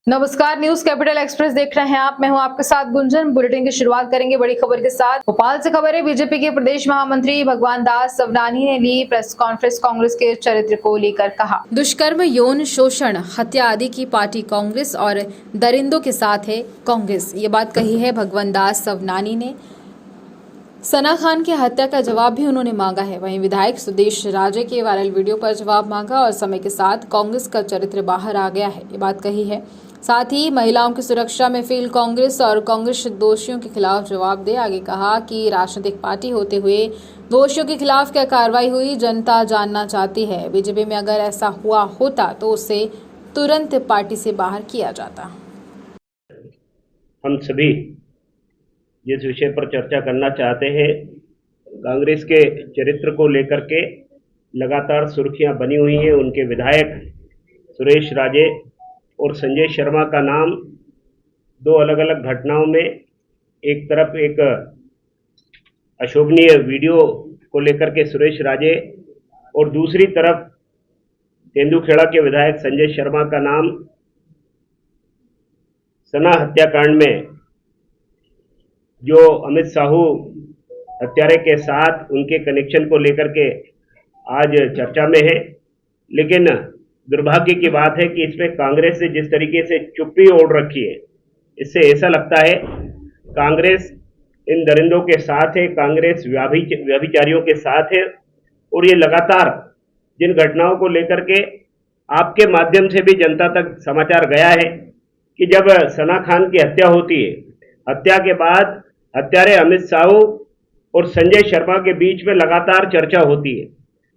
नमस्कार, news capital express देख रहे हैं आप। मैं हूं आपके साथ गुंजन। बुलेटिन की शुरुआत करेंगे बड़ी खबर के साथ। भोपाल से खबर है। बीजेपी के प्रदेश महामंत्री भगवान दास सवनानी ने ली प्रेस कॉन्फ्रेंस। कांग्रेस के चरित्र को लेकर कहा, दुष्कर्म, यौन शोषण, हत्या आदि की पार्टी कांग्रेस और दरिंदों के साथ है कांग्रेस। ये बात कही है भगवान दास सवनानी ने। सना खान की हत्या का जवाब भी उन्होंने मांगा है। वहीं विधायक सुदेश राजे के वायरल वीडियो पर जवाब मांगा और समय के साथ कांग्रेस का चरित्र बाहर आ गया है, ये बात कही है। साथ ही महिलाओं की सुरक्षा में फेल कांग्रेस और कांग्रेस दोषियों के खिलाफ जवाब दे। आगे कहा कि राजनीतिक पार्टी होते हुए दोषियों के खिलाफ क्या कार्रवाई हुई, जनता जानना चाहती है। बीजेपी में अगर ऐसा हुआ होता तो उसे तुरंत पार्टी से बाहर किया जाता। हम सभी जिस विषय पर चर्चा करना चाहते हैं, कांग्रेस के चरित्र को लेकर के लगातार सुर्खियां बनी हुई हैं। उनके विधायक सुरेश राजे और संजय शर्मा का नाम दो अलग अलग घटनाओं में, एक तरफ एक अशोभनीय वीडियो को लेकर के सुरेश राजे और दूसरी तरफ तेंदुखेड़ा के विधायक संजय शर्मा का नाम सना हत्याकांड में जो अमित साहू हत्यारे के साथ उनके कनेक्शन को लेकर के आज चर्चा में है। लेकिन दुर्भाग्य की बात है कि इसमें कांग्रेस ने जिस तरीके से चुप्पी ओढ़ रखी है, इससे ऐसा लगता है कांग्रेस इन दरिंदों के साथ है, कांग्रेस व्यभिचारियों के साथ है। और ये लगातार जिन घटनाओं को लेकर के आपके माध्यम से भी जनता तक समाचार गया है कि जब सना खान की हत्या होती है, हत्या के बाद हत्यारे अमित साहू और संजय शर्मा के बीच में लगातार चर्चा होती है।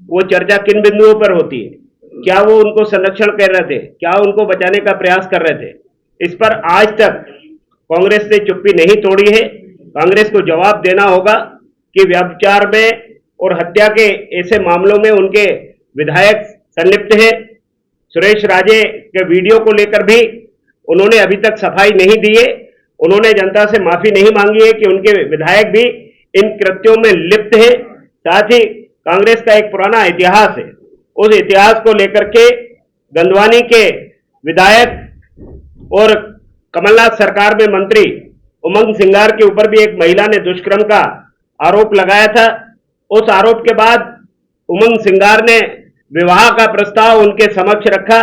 वो चर्चा किन बिंदुओं पर होती है? क्या वो उनको संरक्षण कर रहे थे? क्या उनको बचाने का प्रयास कर रहे थे? इस पर आज तक कांग्रेस ने चुप्पी नहीं तोड़ी है। कांग्रेस को जवाब देना होगा कि व्यभिचार में और हत्या के ऐसे मामलों में उनके विधायक संलिप्त हैं। सुरेश राजे के वीडियो को लेकर भी उन्होंने अभी तक सफाई नहीं दी है। उन्होंने जनता से माफी नहीं मांगी है कि उनके विधायक भी इन कृत्यों में लिप्त हैं। साथ ही कांग्रेस का एक पुराना इतिहास है, उस इतिहास को लेकर के गंदवानी के विधायक और कमलनाथ सरकार में मंत्री उमंग सिंगार के ऊपर भी एक महिला ने दुष्कर्म का आरोप लगाया था। उस आरोप के बाद उमंग सिंगार ने विवाह का प्रस्ताव उनके समक्ष रखा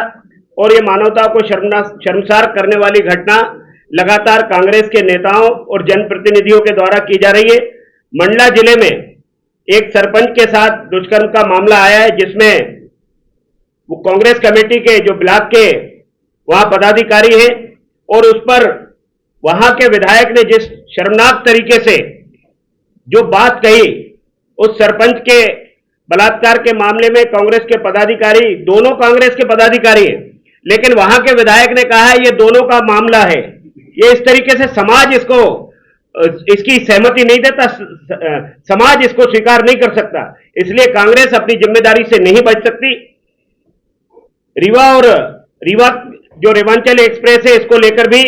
और ये मानवता को शर्मसार करने वाली घटना लगातार कांग्रेस के नेताओं और जनप्रतिनिधियों के द्वारा की जा रही है। मंडला जिले में एक सरपंच के साथ दुष्कर्म का मामला आया है, जिसमें वो कांग्रेस कमेटी के जो ब्लॉक के वहां पदाधिकारी हैं और उस पर वहां के विधायक ने जिस शर्मनाक तरीके से जो बात कही, उस सरपंच के बलात्कार के मामले में कांग्रेस के पदाधिकारी, दोनों कांग्रेस के पदाधिकारी हैं, लेकिन वहां के विधायक ने कहा है ये दोनों का मामला है। ये इस तरीके से समाज इसकी सहमति नहीं देता, समाज इसको स्वीकार नहीं कर सकता। इसलिए कांग्रेस अपनी जिम्मेदारी से नहीं बच सकती। रीवा जो रेवांचल एक्सप्रेस है, इसको लेकर भी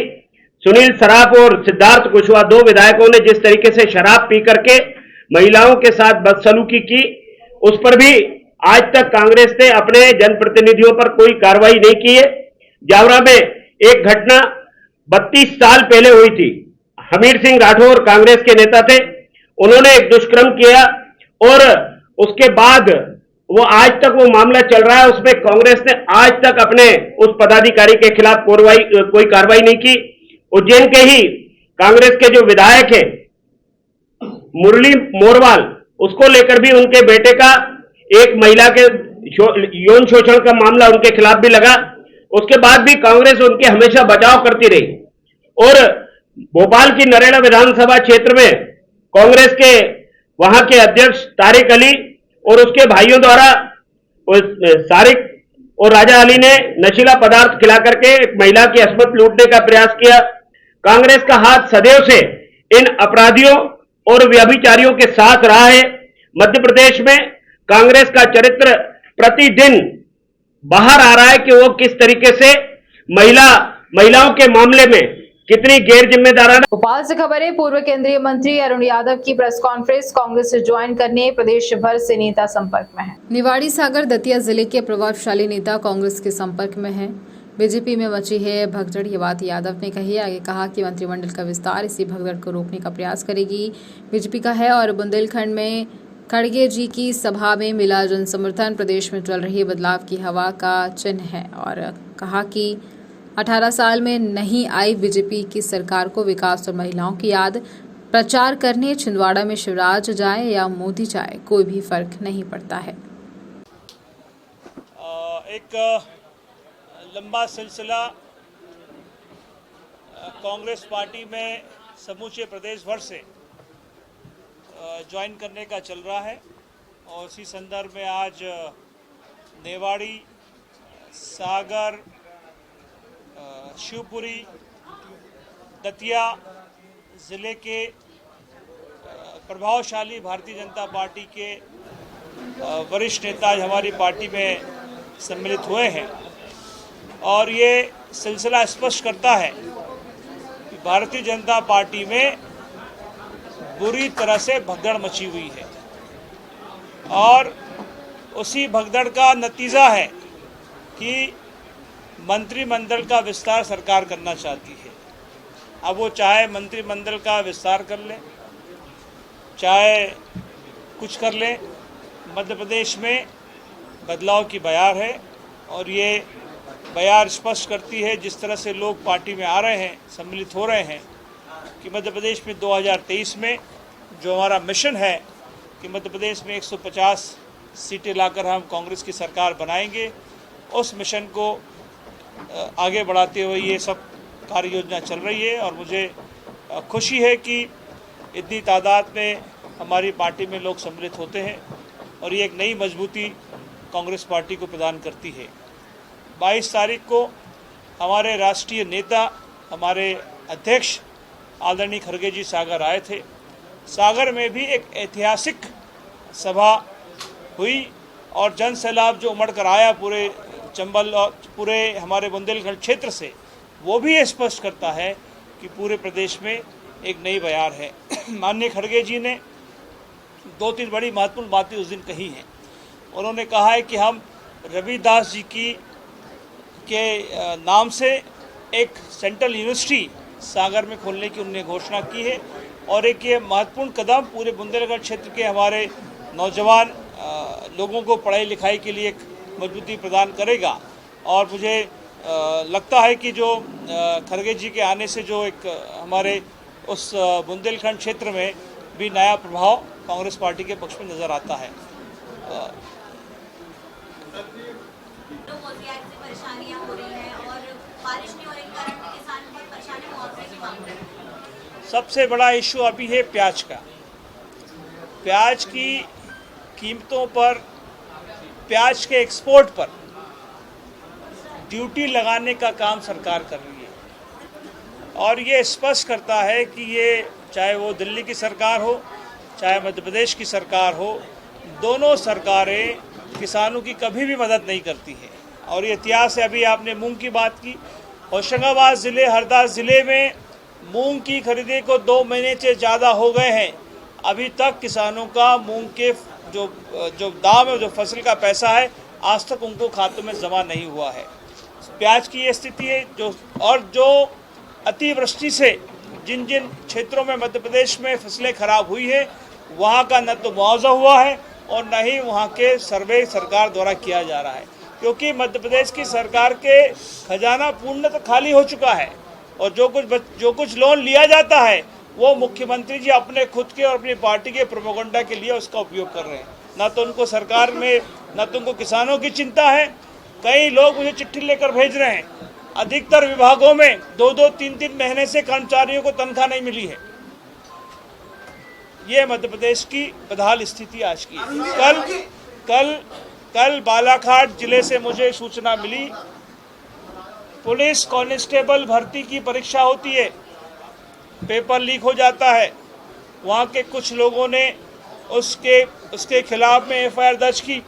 सुनील सराफ और सिद्धार्थ कुशवाहा, दो विधायकों ने जिस तरीके से शराब पी करके महिलाओं के साथ बदसलूकी की, उस पर भी आज तक कांग्रेस ने अपने जनप्रतिनिधियों पर कोई कार्रवाई नहीं की है। जावरा में एक घटना 32 साल पहले हुई थी। हमीर सिंह राठौर कांग्रेस के नेता थे, उन्होंने एक दुष्कर्म किया और उसके बाद वो आज तक वो मामला चल रहा है। उसमें कांग्रेस ने आज तक अपने उस पदाधिकारी के खिलाफ कोई कार्रवाई नहीं की। उज्जैन के ही कांग्रेस के जो विधायक है मुरली मोरवाल, उसको लेकर भी उनके बेटे का एक महिला के यौन शोषण का मामला उनके खिलाफ भी लगा। उसके बाद भी कांग्रेस उनके हमेशा बचाव करती रही। और भोपाल की नरेला विधानसभा क्षेत्र में कांग्रेस के वहां के अध्यक्ष तारिक अली और उसके भाइयों द्वारा सारिक और राजा अली ने नशीला पदार्थ खिला करके एक महिला की अस्मत लूटने का प्रयास किया। कांग्रेस का हाथ सदैव से इन अपराधियों और व्यभिचारियों के साथ रहा है। मध्य प्रदेश में कांग्रेस का चरित्र प्रतिदिन बाहर आ रहा है कि वो किस तरीके से महिलाओं के मामले में कितनी गैर जिम्मेदाराना। भोपाल से खबर है। पूर्व केंद्रीय मंत्री अरुण यादव की प्रेस कॉन्फ्रेंस। कांग्रेस से ज्वाइन करने प्रदेश भर से नेता संपर्क में है। निवाड़ी सागर दतिया जिले के प्रभावशाली नेता कांग्रेस के संपर्क में हैं। बीजेपी में मची है भगदड़, ये बात यादव ने कही। आगे कहा कि मंत्रिमंडल का विस्तार इसी भगदड़ को रोकने का प्रयास करेगी। बीजेपी का है और बुंदेलखंड में खड़गे जी की सभा में मिला जन समर्थन प्रदेश में चल रही बदलाव की हवा का चिन्ह है। और कहा कि 18 साल में नहीं आई बीजेपी की सरकार को विकास और महिलाओं की याद। प्रचार करने छिंदवाड़ा में शिवराज जाए या मोदी जाए, कोई भी फर्क नहीं पड़ता है। एक लंबा सिलसिला कांग्रेस पार्टी में समूचे प्रदेश भर से ज्वाइन करने का चल रहा है और इसी संदर्भ में आज नेवाड़ी, सागर, शिवपुरी, दतिया ज़िले के प्रभावशाली भारतीय जनता पार्टी के वरिष्ठ नेता हमारी पार्टी में सम्मिलित हुए हैं और ये सिलसिला स्पष्ट करता है कि भारतीय जनता पार्टी में बुरी तरह से भगदड़ मची हुई है और उसी भगदड़ का नतीजा है कि मंत्रिमंडल का विस्तार सरकार करना चाहती है। अब वो चाहे मंत्रिमंडल का विस्तार कर ले, चाहे कुछ कर ले, मध्य प्रदेश में बदलाव की बयार है और ये बयार स्पष्ट करती है जिस तरह से लोग पार्टी में आ रहे हैं, सम्मिलित हो रहे हैं कि मध्य प्रदेश में 2023 में जो हमारा मिशन है कि मध्य प्रदेश में 150 सीटें लाकर हम कांग्रेस की सरकार बनाएंगे, उस मिशन को आगे बढ़ाते हुए ये सब कार्य योजना चल रही है। और मुझे खुशी है कि इतनी तादाद में हमारी पार्टी में लोग सम्मिलित होते हैं और ये एक नई मजबूती कांग्रेस पार्टी को प्रदान करती है। 22 तारीख को हमारे राष्ट्रीय नेता, हमारे अध्यक्ष आदरणीय खड़गे जी सागर आए थे। सागर में भी एक ऐतिहासिक सभा हुई और जन सैलाब जो उमड़ कर आया पूरे चंबल और पूरे हमारे बुंदेलखंड क्षेत्र से, वो भी स्पष्ट करता है कि पूरे प्रदेश में एक नई बयार है। माननीय खड़गे जी ने 2-3 बड़ी महत्वपूर्ण बातें उस दिन कही हैं। उन्होंने कहा है कि हम रविदास जी के नाम से एक सेंट्रल यूनिवर्सिटी सागर में खोलने की उन्होंने घोषणा की है और एक ये महत्वपूर्ण कदम पूरे बुंदेलखंड क्षेत्र के हमारे नौजवान लोगों को पढ़ाई लिखाई के लिए एक मजबूती प्रदान करेगा। और मुझे लगता है कि जो खड़गे जी के आने से जो एक हमारे उस बुंदेलखंड क्षेत्र में भी नया प्रभाव कांग्रेस पार्टी के पक्ष में नज़र आता है। परेशानियां हो रही हैं और बारिश नहीं होने के कारण किसान बहुत परेशान हैं, मुआवजे की मांग कर रहे हैं। सबसे बड़ा इशू अभी है प्याज का। प्याज की कीमतों पर, प्याज के एक्सपोर्ट पर ड्यूटी लगाने का काम सरकार कर रही है और ये स्पष्ट करता है कि ये चाहे वो दिल्ली की सरकार हो, चाहे मध्य प्रदेश की सरकार हो, दोनों सरकारें किसानों की कभी भी मदद नहीं करती है। और ये इतिहास है। अभी आपने मूंग की बात की, होशंगाबाद ज़िले, हरदा ज़िले में मूंग की खरीदी को 2 महीने से ज़्यादा हो गए हैं, अभी तक किसानों का मूंग के जो दाम है, जो फसल का पैसा है, आज तक उनको खातों में जमा नहीं हुआ है। प्याज की ये स्थिति है। जो अतिवृष्टि से जिन जिन क्षेत्रों में मध्य प्रदेश में फसलें खराब हुई है, वहाँ का न तो मुआवजा हुआ है और न ही वहाँ के सर्वे सरकार द्वारा किया जा रहा है, क्योंकि मध्य प्रदेश की सरकार के खजाना पूर्णतः खाली हो चुका है और जो कुछ लोन लिया जाता है वो मुख्यमंत्री जी अपने खुद के और अपनी पार्टी के प्रोपेगेंडा के लिए उसका उपयोग कर रहे हैं। ना तो उनको सरकार में, ना तो उनको किसानों की चिंता है। कई लोग मुझे चिट्ठी लेकर भेज रहे हैं, अधिकतर विभागों में 2-2, 3-3 महीने से कर्मचारियों को तनख्वाह नहीं मिली है। ये मध्य प्रदेश की बदहाल स्थिति आज की है। कल बालाघाट जिले से मुझे सूचना मिली, पुलिस कांस्टेबल भर्ती की परीक्षा होती है, पेपर लीक हो जाता है। वहाँ के कुछ लोगों ने उसके खिलाफ में एफआईआर दर्ज की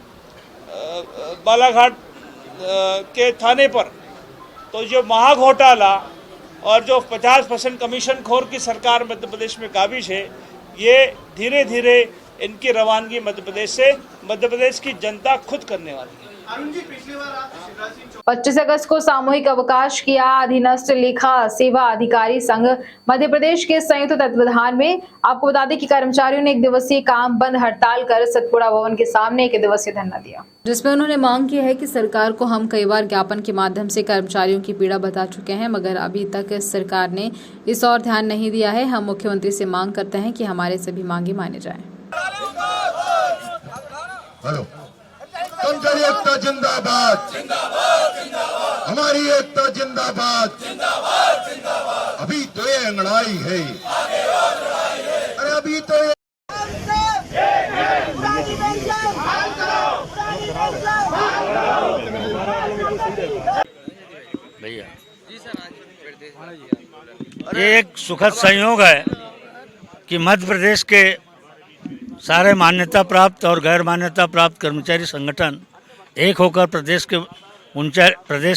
बालाघाट के थाने पर। तो जो महाघोटाला और जो 50% कमीशन खोर की सरकार मध्य प्रदेश में काबिज है, ये धीरे धीरे इनकी रवानगी मध्य प्रदेश की जनता खुद करने वाली है। अरुण जी, पिछली बार आप शिवराज सिंह 25 अगस्त को सामूहिक अवकाश किया। अधीनस्थ लेखा सेवा अधिकारी संघ मध्य प्रदेश के संयुक्त तत्वावधान में आपको बता दें कि कर्मचारियों ने एक दिवसीय काम बंद हड़ताल कर सतपुड़ा भवन के सामने एक दिवसीय धरना दिया, जिसमें उन्होंने मांग की है कि सरकार को हम कई बार ज्ञापन के माध्यम से कर्मचारियों की पीड़ा बता चुके हैं, मगर अभी तक सरकार ने इस ओर ध्यान नहीं दिया है। हम मुख्यमंत्री से मांग करते हैं कि हमारे सभी मांगे माने जाएं। हेलो, कर्मचारी एकता जिंदाबाद, हमारी एकता जिंदाबाद, अभी तो ये अंगड़ाई है, अरे अभी तो ये भैया ये एक सुखद संयोग है कि मध्य प्रदेश के सारे मान्यता प्राप्त और गैर मान्यता प्राप्त कर्मचारी संगठन एक होकर प्रदेश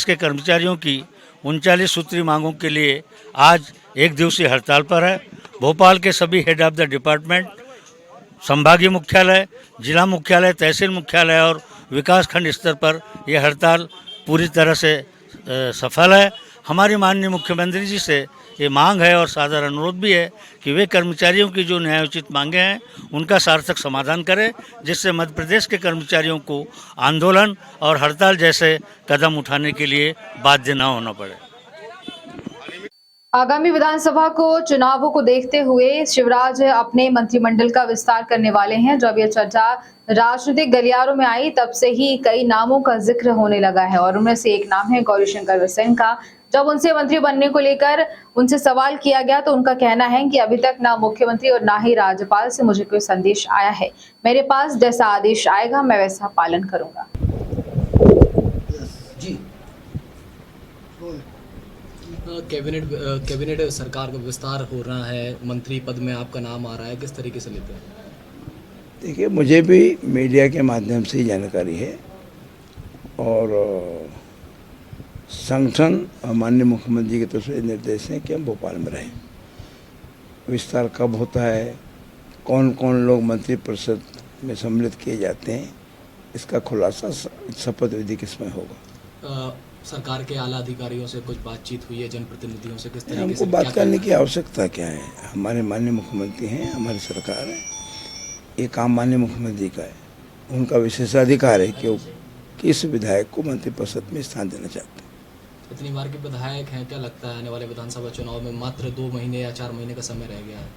के कर्मचारियों की 39 सूत्री मांगों के लिए आज एक दिवसीय हड़ताल पर है। भोपाल के सभी हेड ऑफ द डिपार्टमेंट, संभागीय मुख्यालय, जिला मुख्यालय, तहसील मुख्यालय और विकास खंड स्तर पर यह हड़ताल पूरी तरह से सफल है। हमारी माननीय मुख्यमंत्री जी से ये मांग है और सादर अनुरोध भी है कि वे कर्मचारियों की जो न्यायोचित मांगे हैं उनका सार्थक समाधान करें, जिससे मध्य प्रदेश के कर्मचारियों को आंदोलन और हड़ताल जैसे कदम उठाने के लिए बाध्य न होना पड़े। आगामी विधानसभा को चुनावों को देखते हुए शिवराज अपने मंत्रिमंडल का विस्तार करने वाले हैं। जब यह चर्चा राजनीतिक गलियारों में आई तब से ही कई नामों का जिक्र होने लगा है और उनमें से एक नाम है गौरीशंकर बिसेन का। जब उनसे मंत्री बनने को लेकर उनसे सवाल किया गया तो उनका कहना है कि अभी तक ना मुख्यमंत्री और ना ही राज्यपाल से मुझे कोई संदेश आया है। मेरे पास जैसा आदेश आएगा मैं वैसा पालन करूंगा। जी कैबिनेट सरकार का विस्तार हो रहा है, मंत्री पद में आपका नाम आ रहा है, किस तरीके से लेते हैं? देखिए, मुझे भी मीडिया के माध्यम से ही जानकारी है और संगठन और माननीय मुख्यमंत्री जी की तरफ से निर्देश हैं कि हम भोपाल में रहें। विस्तार कब होता है, कौन कौन लोग मंत्रिपरिषद में सम्मिलित किए जाते हैं, इसका खुलासा शपथ विधि के समय होगा। सरकार के आला अधिकारियों से कुछ बातचीत हुई है, जनप्रतिनिधियों से किस तरीके हमको से बात करने की आवश्यकता क्या है? हमारे माननीय मुख्यमंत्री हैं, हमारी सरकार है, ये काम माननीय मुख्यमंत्री का है। उनका विशेषाधिकार है कि वो किस विधायक को मंत्रिपरिषद में स्थान देना चाहते हैं। इतनी बार के विधायक हैं, क्या लगता है आने वाले विधानसभा चुनाव में मात्र 2 महीने या 4 महीने का समय रह गया है?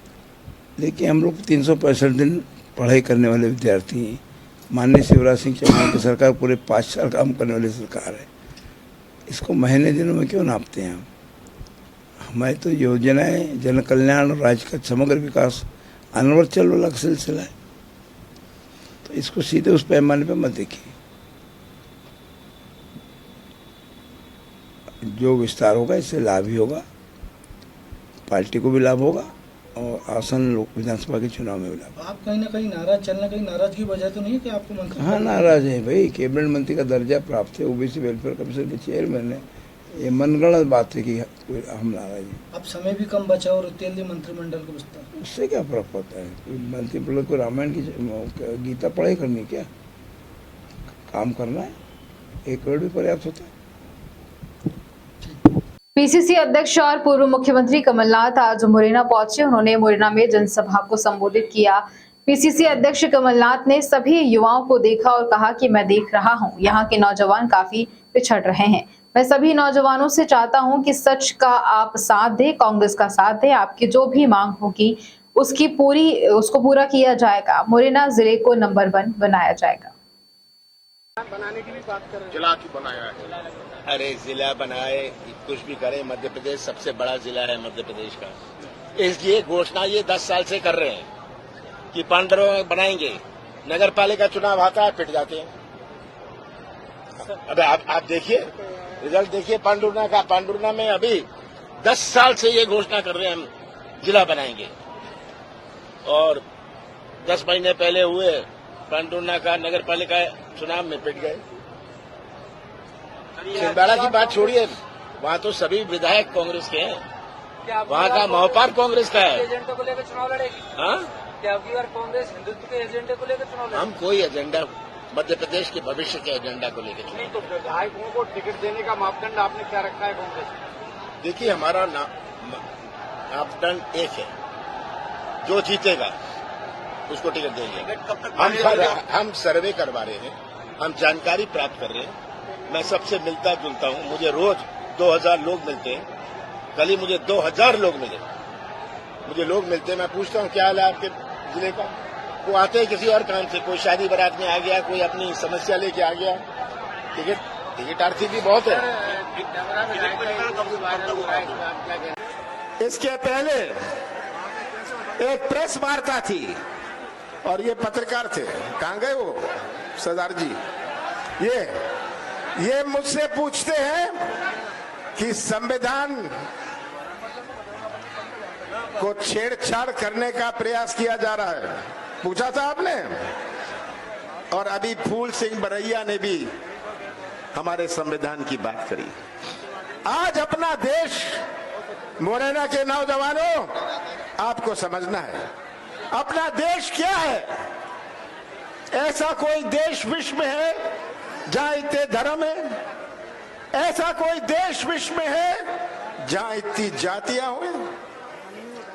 देखिए, हम लोग 365 दिन पढ़ाई करने वाले विद्यार्थी हैं। माननीय शिवराज सिंह चौहान की सरकार पूरे 5 साल काम करने वाली सरकार है। इसको महीने दिनों में क्यों नापते हैं हम? हमारी तो योजनाएं जन कल्याण और राज्य का समग्र विकास अनवरत चल वाला सिलसिला है, तो इसको सीधे उस पैमाने पे मत देखिए। जो विस्तार होगा इससे लाभ ही होगा, पार्टी को भी लाभ होगा और आसन लोक विधानसभा के चुनाव में भी लाभ। आप कहीं ना कहीं नाराज चलना, कहीं नाराज की वजह तो नहीं है कि आपको मंत्री? हाँ, नाराज है भाई। कैबिनेट मंत्री का दर्जा प्राप्त है, ओबीसी वेलफेयर कमीशन के चेयरमैन है। ये मनगढ़ंत बात है कि हम नाराज हैं। अब समय भी कम बचा और तेल मंत्रिमंडल को विस्तार, उससे क्या फर्क पड़ता है? मंत्रिमंडल को रामायण की गीता पढ़ाई करनी, क्या काम करना है? 1 करोड़ भी पर्याप्त होता है। पीसीसी अध्यक्ष और पूर्व मुख्यमंत्री कमलनाथ आज मुरैना पहुंचे। उन्होंने मुरैना में जनसभा को संबोधित किया। पीसीसी अध्यक्ष कमलनाथ ने सभी युवाओं को देखा और कहा कि मैं देख रहा हूं, यहाँ के नौजवान काफी पिछड़ रहे हैं। मैं सभी नौजवानों से चाहता हूं कि सच का आप साथ दें, कांग्रेस का साथ दें। आपकी जो भी मांग होगी उसको पूरा किया जाएगा। मुरैना जिले को नंबर 1 बनाया जाएगा। बनाने की भी बात कर रहे हैं। जिला की बनाया है, अरे जिला बनाए कुछ भी करे, मध्य प्रदेश सबसे बड़ा जिला है मध्य प्रदेश का। इसलिए घोषणा ये 10 साल से कर रहे हैं कि पांडुरंगा में बनाएंगे। नगर पालिका चुनाव आता है, पिट जाते हैं। अब आप देखिए रिजल्ट, देखिए पांडुरंगा का। पांडुरंगा में अभी 10 साल से ये घोषणा कर रहे हैं हम जिला बनाएंगे, और 10 महीने पहले हुए पांडुरंगा का नगर पालिका चुनाव में पिट गए। छिंदवाड़ा की बात छोड़िए, वहाँ तो सभी विधायक कांग्रेस के हैं, वहाँ का महापौर कांग्रेस का है। एजेंडे को लेकर चुनाव लड़ेगी? हाँ, क्या अबकी बार कांग्रेस हिंदुत्व के एजेंडे को लेकर चुनाव लड़ेगी? हम कोई एजेंडा मध्य प्रदेश के भविष्य के एजेंडा को लेकर चुनाव। तो विधायकों को टिकट देने का मापदंड आपने क्या रखा है कांग्रेस में? देखिए, हमारा मापदंड एक है, जो जीतेगा उसको टिकट देंगे। हम सर्वे करवा रहे हैं, हम जानकारी प्राप्त कर रहे हैं। मैं सबसे मिलता जुलता हूं, मुझे रोज 2000 लोग मिलते हैं। कल ही मुझे 2000 लोग मिले। मुझे लोग मिलते हैं, मैं पूछता हूं क्या हाल है आपके जिले का। वो आते हैं किसी और काम से, कोई शादी बारात में आ गया, कोई अपनी समस्या लेके आ गया। टिकट आर्थिक भी बहुत है। इसके पहले एक प्रेस वार्ता थी और ये पत्रकार थे, कहाँ गए वो सरदार जी? ये मुझसे पूछते हैं कि संविधान को छेड़छाड़ करने का प्रयास किया जा रहा है, पूछा था आपने। और अभी फूल सिंह बरैया ने भी हमारे संविधान की बात करी। आज अपना देश, मुरैना के नौजवानों, आपको समझना है अपना देश क्या है। ऐसा कोई देश विश्व में है जहां इतने धर्म है? ऐसा कोई देश विश्व में है जहां इतनी जातियां हो?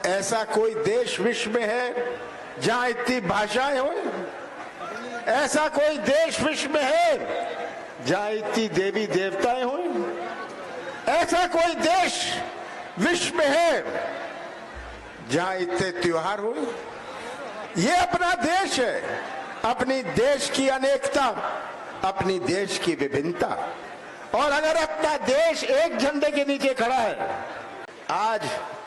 ऐसा कोई देश विश्व में है जहां इतनी भाषाएं हो? ऐसा कोई देश विश्व में है जहां इतनी देवी देवताएं हो? ऐसा कोई देश विश्व में है जहां इतने त्योहार हो? ये अपना देश है, अपनी देश की अनेकता, अपनी देश की विभिन्नता। और अगर अपना देश एक झंडे के नीचे खड़ा है, आज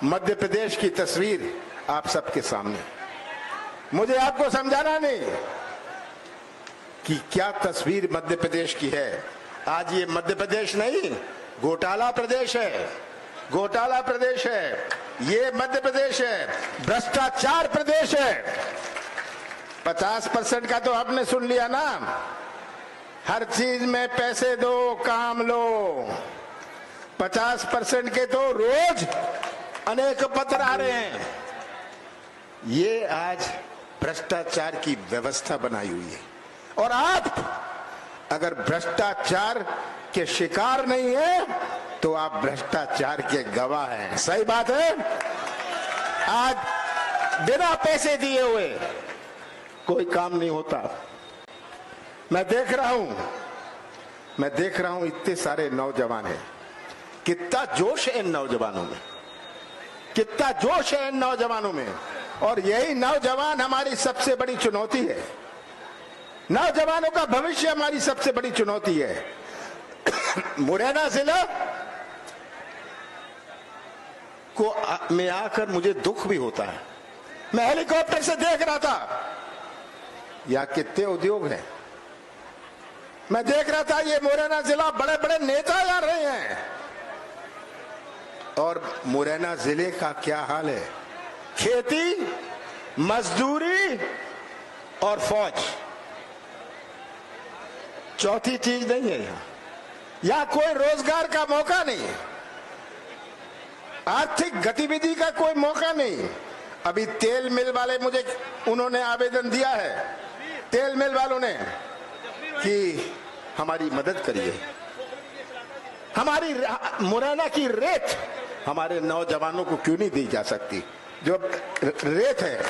मध्य प्रदेश की तस्वीर आप सबके सामने, मुझे आपको समझाना नहीं कि क्या तस्वीर मध्य प्रदेश की है। आज ये मध्य प्रदेश नहीं, घोटाला प्रदेश है, घोटाला प्रदेश है। ये मध्य प्रदेश है, भ्रष्टाचार प्रदेश है। 50% का तो आपने सुन लिया ना, हर चीज में पैसे दो, काम लो। 50% के तो रोज अनेक पत्र आ रहे हैं। ये आज भ्रष्टाचार की व्यवस्था बनाई हुई है। और आप अगर भ्रष्टाचार के शिकार नहीं है तो आप भ्रष्टाचार के गवाह हैं। सही बात है। आज बिना पैसे दिए हुए कोई काम नहीं होता। मैं देख रहा हूं इतने सारे नौजवान हैं, कितना जोश है इन नौजवानों में, कितना जोश है इन नौजवानों में। और यही नौजवान हमारी सबसे बड़ी चुनौती है। नौजवानों का भविष्य हमारी सबसे बड़ी चुनौती है। मुरैना जिला को में आकर मुझे दुख भी होता है। मैं हेलीकॉप्टर से देख रहा था, यहाँ कितने उद्योग हैं। मैं देख रहा था ये मुरैना जिला, बड़े बड़े नेता आ रहे हैं। और मुरैना जिले का क्या हाल है? खेती, मजदूरी और फौज, चौथी चीज नहीं है यहाँ कोई रोजगार का मौका नहीं, आर्थिक गतिविधि का कोई मौका नहीं। अभी तेल मिल वाले उन्होंने आवेदन दिया है, तेल मिल वालों ने, कि हमारी मदद करिए। हमारी मुरैना की रेत हमारे नौजवानों को क्यों नहीं दी जा सकती? जो रेत है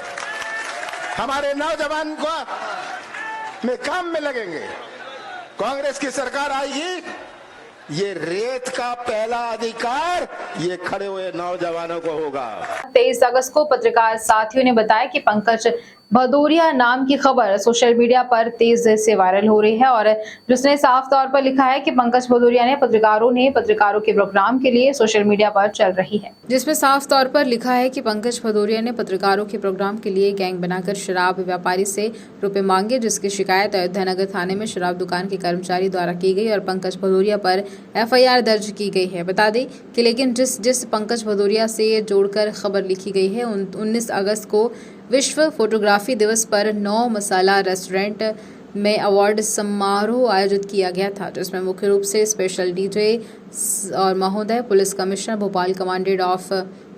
हमारे नौजवान को में काम में लगेंगे। कांग्रेस की सरकार आएगी, ये रेत का पहला अधिकार ये खड़े हुए नौजवानों को होगा। 23 अगस्त को पत्रकार साथियों ने बताया कि पंकज भदौरिया नाम की खबर सोशल मीडिया पर तेजी से वायरल हो रही है और जिसने साफ तौर पर लिखा है कि पंकज भदौरिया ने पत्रकारों के प्रोग्राम के लिए सोशल मीडिया पर चल रही है, जिसमें साफ तौर पर लिखा है कि पंकज भदौरिया ने पत्रकारों के प्रोग्राम के लिए गैंग बनाकर शराब व्यापारी से रुपए मांगे, जिसकी शिकायत अयोध्या नगर थाने में शराब दुकान के कर्मचारी द्वारा की गई और पंकज भदौरिया पर FIR दर्ज की गई है। बता दें कि लेकिन जिस पंकज भदौरिया से जोड़कर खबर लिखी गई है, 19 अगस्त को विश्व फोटोग्राफी दिवस पर 9 मसाला रेस्टोरेंट में अवार्ड समारोह आयोजित किया गया था, जिसमें मुख्य रूप से स्पेशल DJ और महोदय police commissioner Bhopal, commandant of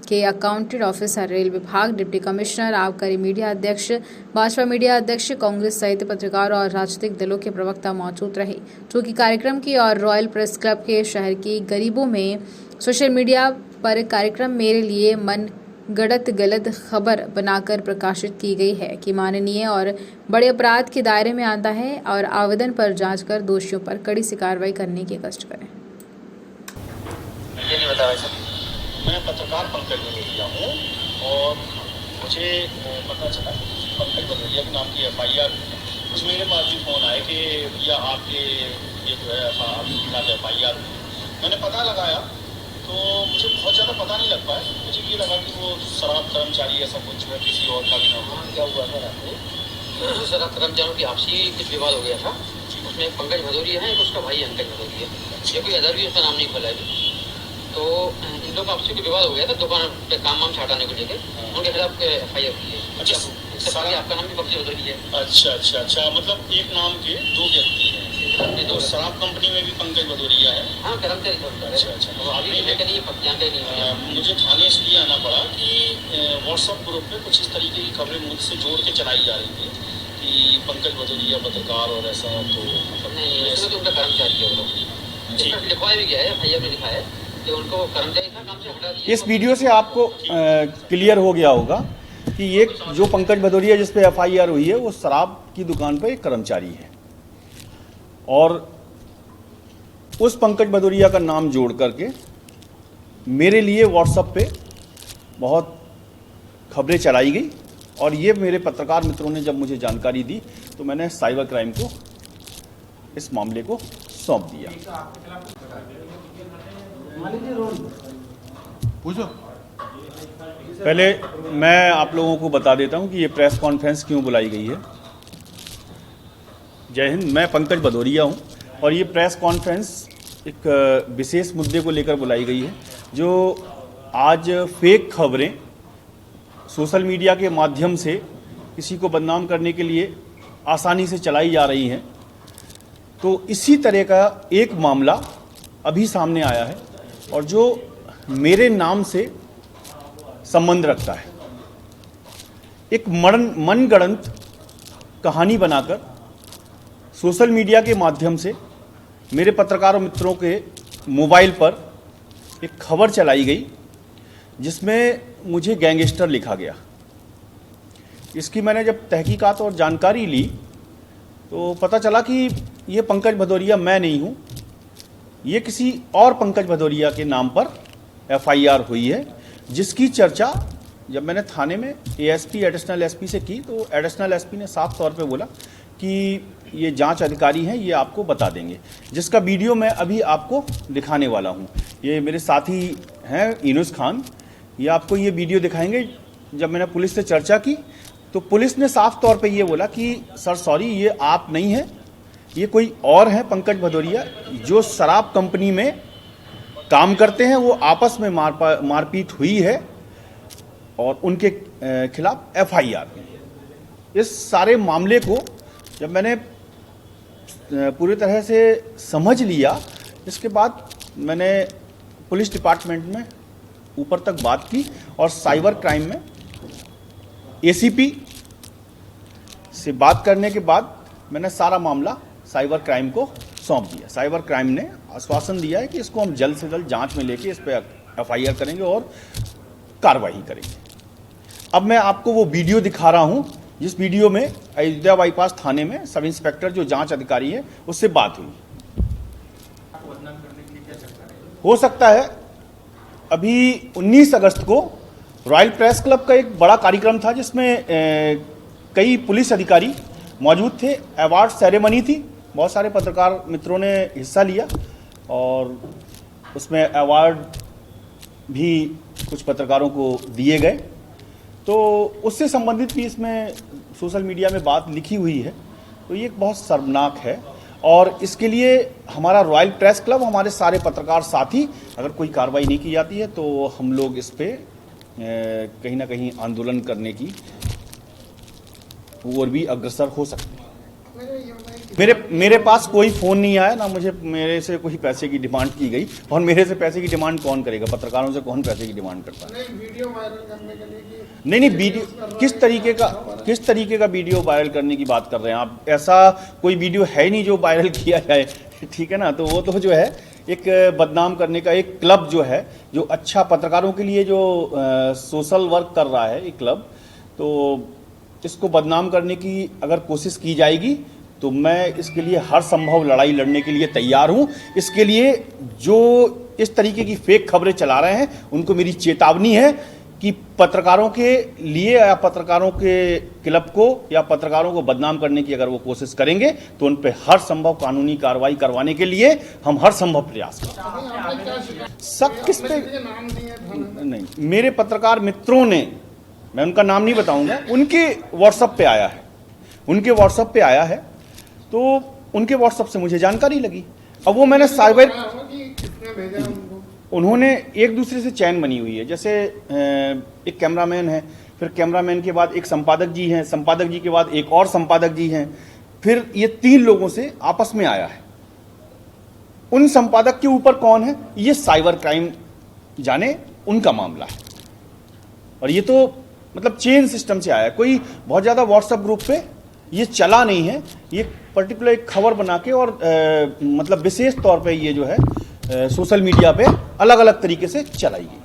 के अकाउंटेंट ऑफिसर, रेल विभाग, डिप्टी कमिश्नर, आबकारी मीडिया अध्यक्ष, भाजपा मीडिया अध्यक्ष, कांग्रेस सहित पत्रकार और राजनीतिक दलों के प्रवक्ता मौजूद रहे, जो कि कार्यक्रम की और रॉयल प्रेस क्लब के शहर की गरीबों में सोशल मीडिया पर कार्यक्रम मेरे लिए मन गलत खबर बनाकर प्रकाशित की गई है कि माननीय और बड़े अपराध के दायरे में आता है और आवेदन पर जांच कर दोषियों पर कड़ी से कार्रवाई करने के कष्ट करें। ये नहीं बताया सर, मैं पत्रकार पंकज बदौरिया हूँ और मुझे पता चला पंकज बदौरिया के नाम की FIR, कुछ मेरे पास भी फ़ोन आए कि भैया आपके ये जो है आपके खिलाफ FIR, मैंने पता लगाया तो मुझे बहुत ज़्यादा पता नहीं लग पाया। मुझे ये लगा कि वो शराब कर्मचारी ऐसा कुछ है, किसी और का भी ना हो। क्या हुआ था रात में शराब कर्मचारियों की आपसी कुछ विवाद हो गया था, उसमें एक पंकज भदौरिया है, एक उसका भाई अंकज भदौरिया है, जो कि अदर भी उसका नाम नहीं खोला है। तो इन लोग आपसी को विवाद हो गया था दुकान पे काम वाम छाटाने को लेकर, उनके खिलाफ FIR की है। अच्छा, इससे आगे आपका नाम भी पंकज भदौरिया है। अच्छा, मतलब एक नाम के दो व्यक्ति हैं। तो शराब कंपनी में भी पंकज भदौरिया है। हाँ, कर्मचारी था। अच्छा, तो अभी जानकारी नहीं। मुझे थाने इसलिए आना पड़ा कि व्हाट्सएप ग्रुप पे कुछ इस तरीके की खबरें मुझसे जोड़ के चलाई जा रही थी कि पंकज भदौरिया पत्रकार और ऐसा, तो मतलब नहीं, इसमें तो उनका कर्मचारी है वो लोग, लिखवाया भी गया है, FIR में लिखा है कि उनको कर्मचारी था, काम से हटा दिया। इस वीडियो से आपको क्लियर हो गया होगा कि ये जो पंकज भदौरिया जिस पे FIR हुई है वो शराब की दुकान पर एक कर्मचारी है, और उस पंकज भदौरिया का नाम जोड़ करके मेरे लिए व्हाट्सएप पे बहुत खबरें चलाई गई, और ये मेरे पत्रकार मित्रों ने जब मुझे जानकारी दी तो मैंने साइबर क्राइम को इस मामले को सौंप दिया। पहले मैं आप लोगों को बता देता हूं कि ये प्रेस कॉन्फ्रेंस क्यों बुलाई गई है। जय हिंद, मैं पंकज भदौरिया हूं और ये प्रेस कॉन्फ्रेंस एक विशेष मुद्दे को लेकर बुलाई गई है, जो आज फेक खबरें सोशल मीडिया के माध्यम से किसी को बदनाम करने के लिए आसानी से चलाई जा रही हैं। तो इसी तरह का एक मामला अभी सामने आया है और जो मेरे नाम से संबंध रखता है। एक मनगढ़ंत कहानी बनाकर सोशल मीडिया के माध्यम से मेरे पत्रकार मित्रों के मोबाइल पर एक खबर चलाई गई जिसमें मुझे गैंगस्टर लिखा गया। इसकी मैंने जब तहकीकात और जानकारी ली तो पता चला कि ये पंकज भदौरिया मैं नहीं हूँ, ये किसी और पंकज भदौरिया के नाम पर FIR हुई है, जिसकी चर्चा जब मैंने थाने में ASP एडिशनल SP से की तो एडिशनल SP ने साफ तौर पे बोला कि ये जांच अधिकारी हैं, ये आपको बता देंगे, जिसका वीडियो मैं अभी आपको दिखाने वाला हूँ। ये मेरे साथी हैं इनुस खान, ये आपको ये वीडियो दिखाएंगे। जब मैंने पुलिस से चर्चा की तो पुलिस ने साफ तौर पे ये बोला कि सर सॉरी, ये आप नहीं हैं, ये कोई और है पंकज भदौरिया जो शराब कंपनी में काम करते हैं, वो आपस में मारपीट हुई है और उनके खिलाफ FIR। इस सारे मामले को जब मैंने पूरी तरह से समझ लिया, इसके बाद मैंने पुलिस डिपार्टमेंट में ऊपर तक बात की और साइबर क्राइम में ACP से बात करने के बाद मैंने सारा मामला साइबर क्राइम को सौंप दिया। साइबर क्राइम ने आश्वासन दिया है कि इसको हम जल्द से जल्द जांच में लेके इस पर FIR करेंगे और कार्रवाई करेंगे। अब मैं आपको वो वीडियो दिखा रहा हूं जिस वीडियो में अयोध्या बाईपास थाने में सब इंस्पेक्टर जो जांच अधिकारी है उससे बात हुई। हो सकता है अभी 19 अगस्त को रॉयल प्रेस क्लब का एक बड़ा कार्यक्रम था जिसमें कई पुलिस अधिकारी मौजूद थे, अवार्ड सेरेमनी थी, बहुत सारे पत्रकार मित्रों ने हिस्सा लिया और उसमें अवार्ड भी कुछ पत्रकारों को दिए गए। तो उससे संबंधित भी इसमें सोशल मीडिया में बात लिखी हुई है, तो ये एक बहुत शर्मनाक है और इसके लिए हमारा रॉयल प्रेस क्लब, हमारे सारे पत्रकार साथी, अगर कोई कार्रवाई नहीं की जाती है तो हम लोग इस पे कहीं ना कहीं आंदोलन करने की और भी अग्रसर हो सकते हैं। मेरे पास कोई फ़ोन नहीं आया, ना मुझे मेरे से कोई पैसे की डिमांड की गई, और मेरे से पैसे की डिमांड कौन करेगा? पत्रकारों से कौन पैसे की डिमांड करता है? वीडियो वायरल करने के लिए नहीं, वीडियो किस तरीके का वीडियो वायरल करने की बात कर रहे हैं आप? ऐसा कोई वीडियो है ही नहीं जो वायरल किया जाए, ठीक है ना? तो वो तो जो है एक बदनाम करने का एक क्लब जो है, जो अच्छा पत्रकारों के लिए जो सोशल वर्क कर रहा है एक क्लब, तो इसको बदनाम करने की अगर कोशिश की जाएगी तो मैं इसके लिए हर संभव लड़ाई लड़ने के लिए तैयार हूं। इसके लिए जो इस तरीके की फेक खबरें चला रहे हैं उनको मेरी चेतावनी है कि पत्रकारों के लिए या पत्रकारों के क्लब को या पत्रकारों को बदनाम करने की अगर वो कोशिश करेंगे तो उन पे हर संभव कानूनी कार्रवाई करवाने के लिए हम हर संभव प्रयास करेंगे। शक किस पे? नहीं, मेरे पत्रकार मित्रों ने, मैं उनका नाम नहीं बताऊंगा, उनके व्हाट्सएप पे आया है, तो उनके व्हाट्सएप से मुझे जानकारी लगी। अब वो मैंने साइबर, उन्होंने एक दूसरे से चैन बनी हुई है, जैसे एक कैमरामैन है, फिर कैमरामैन के बाद एक संपादक जी हैं, संपादक जी के बाद एक और संपादक जी हैं, फिर ये 3 लोगों से आपस में आया है। उन संपादक के ऊपर कौन है, ये साइबर क्राइम जाने, उनका मामला है। और ये तो मतलब चेन सिस्टम से आया, कोई बहुत ज़्यादा व्हाट्सएप ग्रुप पे ये चला नहीं है, ये पर्टिकुलर एक खबर बना के और मतलब विशेष तौर पे ये जो है सोशल मीडिया पे अलग अलग तरीके से चलाई गई।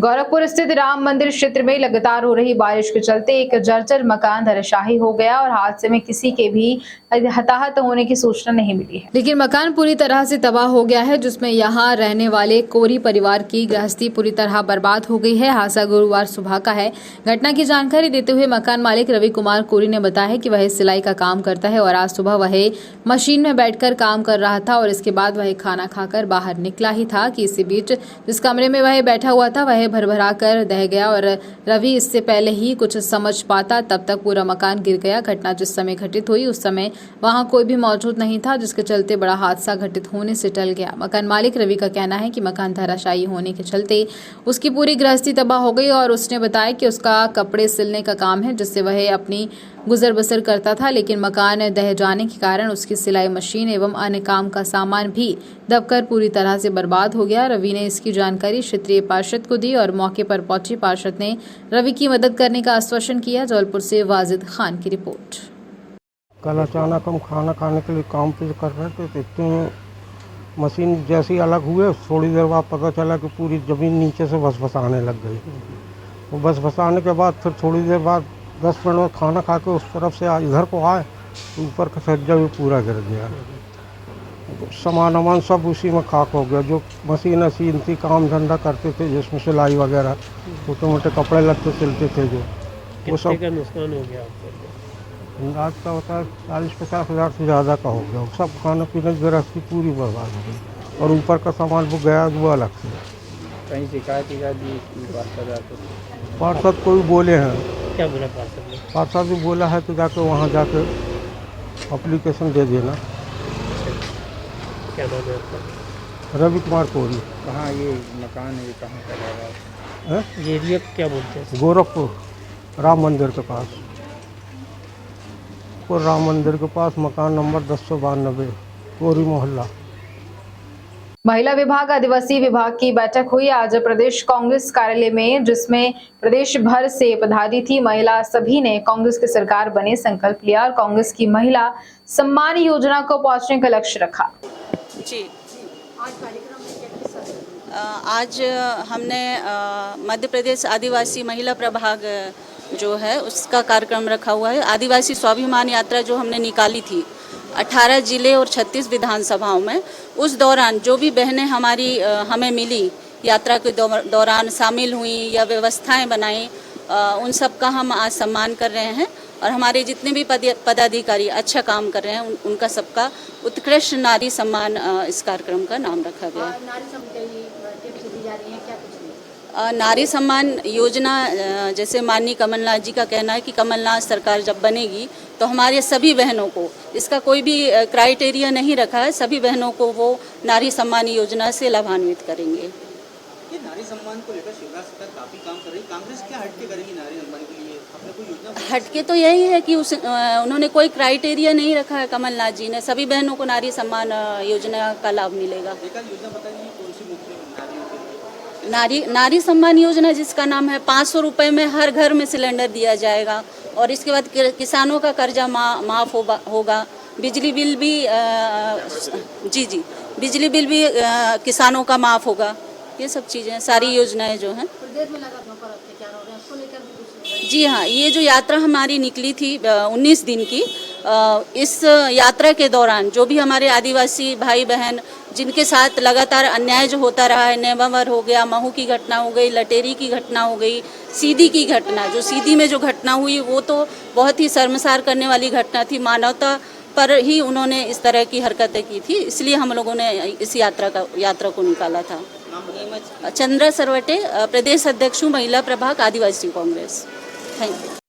गोरखपुर स्थित राम मंदिर क्षेत्र में लगातार हो रही बारिश के चलते एक जर्जर मकान धराशायी हो गया और हादसे में किसी के भी हताहत होने की सूचना नहीं मिली है, लेकिन मकान पूरी तरह से तबाह हो गया है, जिसमें यहां रहने वाले कोरी परिवार की गृहस्थी पूरी तरह बर्बाद हो गई है। हादसा गुरुवार सुबह का है। घटना की जानकारी देते हुए मकान मालिक रवि कुमार कोरी ने बताया कि वह सिलाई का काम करता है और आज सुबह वह मशीन में बैठकर काम कर रहा था और इसके बाद वह खाना खाकर बाहर निकला ही था कि इसी बीच जिस कमरे में वह बैठा हुआ था वह भरभरा कर दह गया और रवि इससे पहले ही कुछ समझ पाता तब तक पूरा मकान गिर गया। घटना जिस समय घटित हुई उस समय वहां कोई भी मौजूद नहीं था, जिसके चलते बड़ा हादसा घटित होने से टल गया। मकान मालिक रवि का कहना है कि मकान धराशायी होने के चलते उसकी पूरी गृहस्थी तबाह हो गई और उसने बताया कि उसका कपड़े सिलने का काम है, जिससे वह अपनी गुजर बसर करता था, लेकिन मकान दह जाने के कारण उसकी सिलाई मशीन एवं अन्य काम का सामान भी दबकर पूरी तरह से बर्बाद हो गया। रवि ने इसकी जानकारी क्षेत्रीय पार्षद को दी और मौके पर पहुंची पार्षद ने रवि की मदद करने का आश्वासन किया। जौलपुर से वाजिद खान की रिपोर्ट। कल अचानक हम खाना खाने के लिए काम पे कर रहे थे, तो इतने मशीन जैसी अलग हुए, थोड़ी देर बाद पता चला कि पूरी ज़मीन नीचे से भसभसाने लग गई। वो भसभसाने के बाद फिर थोड़ी देर बाद 10 मिनट में खाना खा के उस तरफ से इधर को आए, ऊपर का सज्जा भी पूरा गिर गया। सामान वामान सब उसी में खाक हो गया। जो मशीन थी, काम धंधा करते थे, जिसमें सिलाई वगैरह छोटे मोटे कपड़े लत्ते सिलते थे, जो वो सब का नुकसान हो गया। अंदाज का होता है 40-50 हज़ार से ज़्यादा का हो गया। सब खाने पीने की गृहस्थी पूरी बर्बाद हो गई और ऊपर का सामान वो गया वो अलग से। कहीं शिकायत पार्षद को भी बोले हैं। क्या बोला पार्षद ने? पार्षद भी बोला है तो जाके वहाँ जाके अप्लीकेशन दे देना। क्या नाम है आपका? रवि कुमार कोरी। कहाँ ये मकान है, कहाँ का लगा है? ये एरिया क्या बोलते हैं? गोरखपुर राम मंदिर के पास। राम मंदिर के पास मकान नंबर 1092 कोरी मोहल्ला। महिला विभाग आदिवासी विभाग की बैठक हुई आज प्रदेश कांग्रेस कार्यालय में, जिसमें प्रदेश भर से पधारी थी महिला सभी ने कांग्रेस की सरकार बने संकल्प लिया और कांग्रेस की महिला सम्मान योजना को पहुंचने का लक्ष्य रखा। जी आज हमने मध्य प्रदेश आदिवासी महिला प्रभाग जो है उसका कार्यक्रम रखा हुआ है। आदिवासी स्वाभिमान यात्रा जो हमने निकाली थी 18 जिले और 36 विधानसभाओं में, उस दौरान जो भी बहनें हमारी हमें मिली यात्रा के दौरान शामिल हुई या व्यवस्थाएं बनाई, उन सब का हम आज सम्मान कर रहे हैं और हमारे जितने भी पदाधिकारी अच्छा काम कर रहे हैं उनका सबका उत्कृष्ट नारी सम्मान इस कार्यक्रम का नाम रखा गया। नारी सम्मान योजना जैसे माननीय कमलनाथ जी का कहना है कि कमलनाथ सरकार जब बनेगी तो हमारे सभी बहनों को, इसका कोई भी क्राइटेरिया नहीं रखा है, सभी बहनों को वो नारी सम्मान योजना से लाभान्वित करेंगे। ये नारी सम्मान को लेकर शिवराज सरकार काफी काम कर रही है, कांग्रेस क्या हटके करेगी नारी सम्मान के लिए? आपने कोई योजना? हटके तो यही है कि उन्होंने कोई क्राइटेरिया नहीं रखा है। कमलनाथ जी ने सभी बहनों को नारी सम्मान योजना का लाभ मिलेगा। एक योजना बताइए कौन सी मुख्य नारियों के लिए? नारी सम्मान योजना जिसका नाम है 500 रुपये में हर घर में सिलेंडर दिया जाएगा और इसके बाद किसानों का कर्जा माफ़ होगा। बिजली बिल भी जी बिजली बिल भी किसानों का माफ़ होगा। ये सब चीज़ें सारी योजनाएं जो हैं। जी हाँ, ये जो यात्रा हमारी निकली थी 19 दिन की, इस यात्रा के दौरान जो भी हमारे आदिवासी भाई बहन जिनके साथ लगातार अन्याय जो होता रहा है, नेमावर हो गया, महू की घटना हो गई, लटेरी की घटना हो गई, सीधी की घटना, जो सीधी में जो घटना हुई वो तो बहुत ही शर्मसार करने वाली घटना थी। मानवता पर ही उन्होंने इस तरह की हरकतें की थी, इसलिए हम लोगों ने इस यात्रा को निकाला था। चंद्रा सरवटे, प्रदेश अध्यक्ष हूँ, महिला प्रभाग आदिवासी कांग्रेस। Thank you.